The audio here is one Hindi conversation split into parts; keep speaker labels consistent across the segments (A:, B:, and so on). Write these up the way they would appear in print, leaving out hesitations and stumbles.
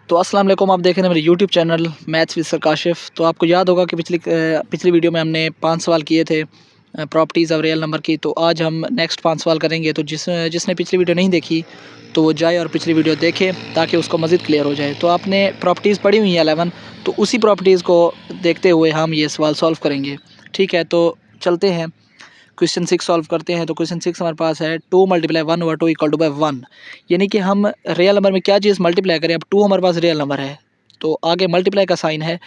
A: तो अस्सलाम वालेकुम, आप देख रहे हैं मेरे YouTube channel maths with sir Kashif. तो आपको याद होगा कि पिछली वीडियो में हमने 5 सवाल किए थे प्रॉपर्टीज़ ऑफ रियल नंबर की। तो आज हम नेक्स्ट 5 सवाल करेंगे। तो जिसने पिछली वीडियो नहीं देखी तो वो जाए और पिछली वीडियो देखे ताकि उसको मज़ीद क्लियर हो जाए। तो आपने प्रॉपर्टीज़ पढ़ी हुई हैं 11, तो उसी प्रॉपर्टीज़ को देखते हुए हम ये सवाल सॉल्व करेंगे। ठीक है, तो चलते हैं क्वेश्चन 6 सॉल्व करते हैं। तो क्वेश्चन 6 हमारे पास है 2 × 1/2 = 1। यानी कि हम रियल नंबर में क्या चीज़ मल्टीप्लाई करें। अब 2 हमारे पास रियल नंबर है तो आगे मल्टीप्लाई का साइन है,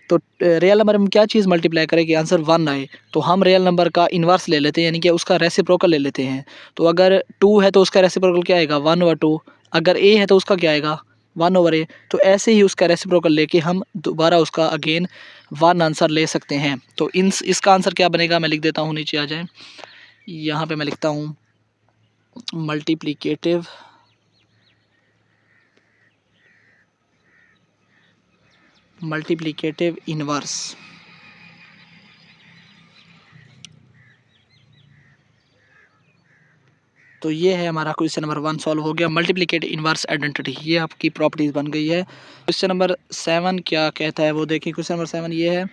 A: तो रियल नंबर में क्या चीज़ मल्टीप्लाई करें कि आंसर 1 आए। तो हम रियल नंबर का इन्वर्स ले लेते हैं, यानी कि उसका रेसिप्रोकल ले लेते हैं। तो अगर 2 है तो उसका रेसिप्रोकल क्या आएगा 1/2। अगर a है तो उसका क्या आएगा 1/a। तो ऐसे ही उसका रेसिप्रोकल लेके हम दोबारा उसका अगेन 1 आंसर ले सकते हैं। तो इसका आंसर क्या बनेगा मैं लिख देता हूँ, नीचे आ जाए। यहाँ पे मैं लिखता हूँ मल्टीप्लिकेटिव इन्वर्स। तो ये है हमारा क्वेश्चन नंबर 1 सॉल्व हो गया। मल्टीप्लिकेटिव इन्वर्स आइडेंटिटी, ये आपकी प्रॉपर्टीज़ बन गई है। क्वेश्चन नंबर 7 क्या कहता है वो देखिए। क्वेश्चन नंबर 7 ये है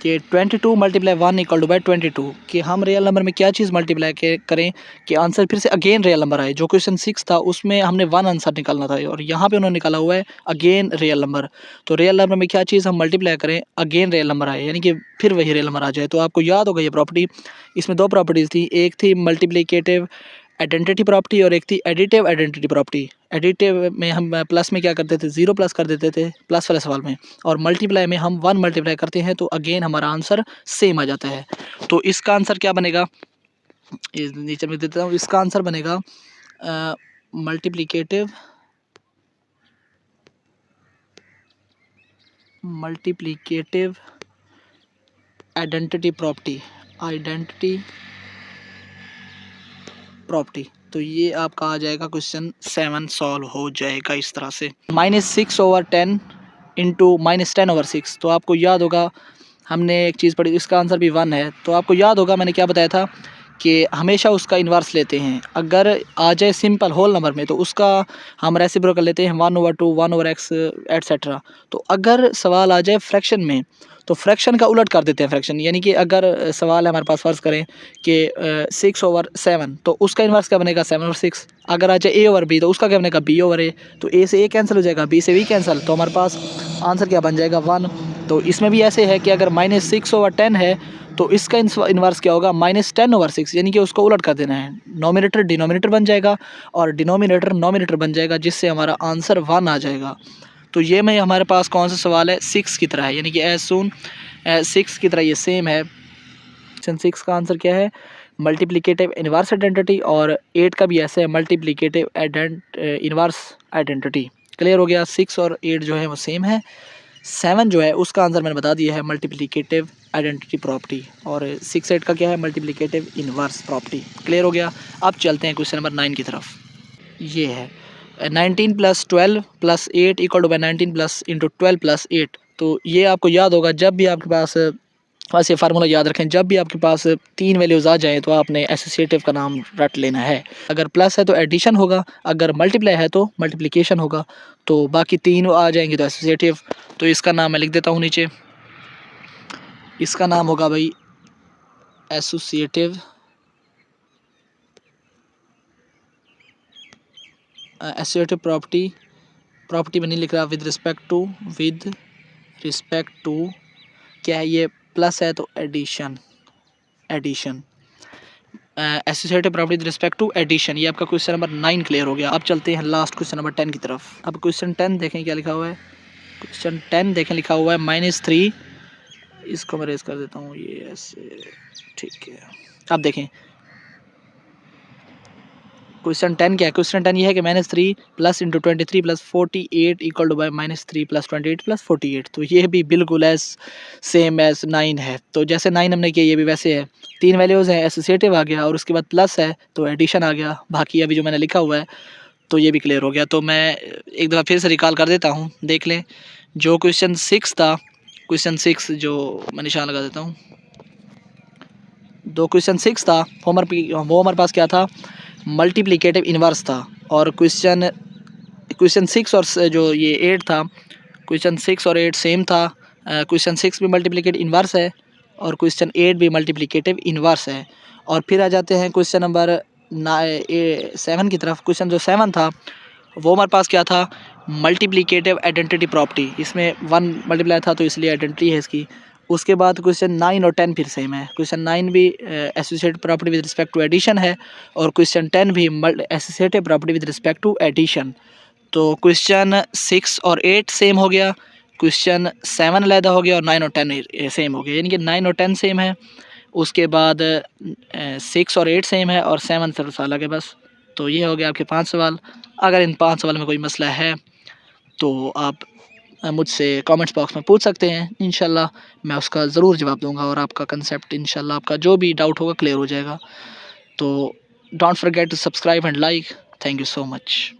A: कि 22 × 1 = 22 कि हम रियल नंबर में क्या चीज़ मल्टीप्लाई करें कि आंसर फिर से अगेन रियल नंबर आए। जो क्वेश्चन 6 था उसमें हमने 1 आंसर निकालना था और यहाँ पे उन्होंने निकाला हुआ है अगेन रियल नंबर। तो रियल नंबर में क्या चीज़ हम मल्टीप्लाई करें अगेन रियल नंबर आए, यानी कि फिर वही रियल नंबर आ जाए। तो आपको याद होगा ये प्रॉपर्टी, इसमें 2 प्रॉपर्टीज़ थी, एक थी मल्टीप्लिकेटिव आइडेंटिटी प्रॉपर्टी और एक थी एडिटिव आइडेंटिटी प्रॉपर्टी। एडिटिव में हम प्लस में क्या करते थे 0 प्लस कर देते थे प्लस वाले सवाल में, और मल्टीप्लाई में हम 1 मल्टीप्लाई करते हैं तो अगेन हमारा आंसर सेम आ जाता है। तो इसका आंसर क्या बनेगा, नीचे में देता हूँ। इसका आंसर बनेगा मल्टीप्लिकेटिव आइडेंटिटी प्रॉपर्टी। तो ये आपका आ जाएगा क्वेश्चन 7 सॉल्व हो जाएगा इस तरह से। -6/10 × -10/6। तो आपको याद होगा हमने एक चीज़ पढ़ी, इसका आंसर भी 1 है। तो आपको याद होगा मैंने क्या बताया था कि हमेशा उसका इन्वर्स लेते हैं। अगर आ जाए सिंपल होल नंबर में तो उसका हम रेसिप्रोकल लेते हैं 1/2, 1/x एटसेट्रा। तो अगर सवाल आ जाए फ्रैक्शन में तो फ्रैक्शन का उलट कर देते हैं फ्रैक्शन, यानी कि अगर सवाल है हमारे पास फ़र्ज़ करें कि 6/7 तो उसका इन्वर्स क्या बनेगा 7/6। अगर आ जाए a/b तो उसका क्या बनेगा b/a। तो a से a कैंसिल हो जाएगा, b से b कैंसिल, तो हमारे पास आंसर क्या बन जाएगा 1। तो इसमें भी ऐसे है कि अगर -6/10 है तो इसका इन्वर्स क्या होगा -10/6, यानी कि उसको उलट कर देना है। नोमिनेटर डिनोमिनेटर बन जाएगा और डिनोमिनेटर नोमिनेटर बन जाएगा, जिससे हमारा आंसर 1 आ जाएगा। तो ये में हमारे पास कौन सा सवाल है 6 की तरह है, यानी कि एज सून 6 की तरह ये सेम है। क्वेश्चन 6 का आंसर क्या है मल्टीप्लिकेटिव इन्वर्स आइडेंटिटी, और 8 का भी ऐसे है मल्टीप्लिकेटिव इन्वर्स आइडेंटिटी। क्लियर हो गया। 6 और 8 जो है वो सेम है। 7 जो है उसका आंसर मैंने बता दिया है मल्टीप्लिकेटिव आइडेंटिटी प्रॉपर्टी, और 6, 8 का क्या है मल्टीप्लिकेटिव इन्वर्स प्रॉपर्टी। क्लियर हो गया। अब चलते हैं क्वेश्चन नंबर 9 की तरफ। ये है 19 + 12 + 8 = 19 प्लस इंटू 12 + 8। तो ये आपको याद होगा, जब भी आपके पास बस ये फार्मूला याद रखें, जब भी आपके पास 3 वैल्यूज़ आ जाएँ तो आपने एसोसिएटिव का नाम रट लेना है। अगर प्लस है तो एडिशन होगा, अगर मल्टीप्लाई है तो मल्टीप्लिकेशन होगा, तो बाकी 3 आ जाएंगे तो एसोसिएटिव। तो इसका नाम मैं लिख देता हूँ नीचे, इसका नाम होगा भाई एसोसिएटिव प्रॉपर्टी में नहीं लिख रहा, विद रिस्पेक्ट टू क्या है, ये प्लस है तो addition associative property with respect to addition. ये आपका क्वेश्चन नंबर 9 क्लियर हो गया। अब चलते हैं लास्ट क्वेश्चन नंबर 10 की तरफ। अब क्वेश्चन 10 देखें क्या लिखा हुआ है। क्वेश्चन 10 देखें, लिखा हुआ है -3, इसको मैं रेज कर देता हूँ ये ऐसे, ठीक है। अब देखें क्वेश्चन 10 क्या है। क्वेश्चन 10 ये है कि -3 + इंटू 23 + 48 = -3 + 28 + 48। तो ये भी बिल्कुल सेम एज 9 है। तो जैसे 9 हमने किया ये भी वैसे है। 3 वैल्यूज़ हैं, एसोसिएटिव आ गया और उसके बाद प्लस है तो एडिशन आ गया। बाकी अभी जो मैंने लिखा हुआ है तो ये भी क्लियर हो गया। तो मैं एक दफ़ा फिर से रिकॉल कर देता हूँ, देख लें। जो क्वेश्चन 6 था, क्वेश्चन 6 जो मैं निशान लगा देता हूँ, दो क्वेश्चन 6 था वो हमारे पास क्या था मल्टीप्लिकेटिव इन्वर्स था, और क्वेश्चन क्वेश्चन 6 और जो ये 8 था, क्वेश्चन 6 और 8 सेम था। क्वेश्चन 6 भी मल्टीप्लिकेटिव इन्वर्स है और क्वेश्चन 8 भी मल्टीप्लिकेटिव इन्वर्स है। और फिर आ जाते हैं क्वेश्चन नंबर 7 की तरफ। क्वेश्चन जो 7 था वो हमारे पास क्या था, मल्टीप्लिकेटिव आइडेंटिटी प्रॉपर्टी। इसमें 1 मल्टीप्लाई था तो इसलिए आइडेंटिटी है इसकी। उसके बाद क्वेश्चन 9 और 10 फिर सेम है। क्वेश्चन 9 भी associative property with respect to addition है और क्वेश्चन 10 भी associative property with respect to addition. तो क्वेश्चन 6 और 8 सेम हो गया, क्वेश्चन 7 अलहदा हो गया और 9 और 10 सेम हो गया, यानी कि 9 और 10 सेम है। उसके बाद 6 और 8 सेम है और 7 थोड़ा सा अलग है बस। तो ये हो गया आपके 5 सवाल। अगर इन 5 सवाल में कोई मसला है तो आप मुझसे कमेंट्स बॉक्स में पूछ सकते हैं, इंशाल्लाह मैं उसका ज़रूर जवाब दूंगा और आपका कंसेप्ट इंशाल्लाह आपका जो भी डाउट होगा क्लियर हो जाएगा। तो don't forget to subscribe and like. Thank you so much.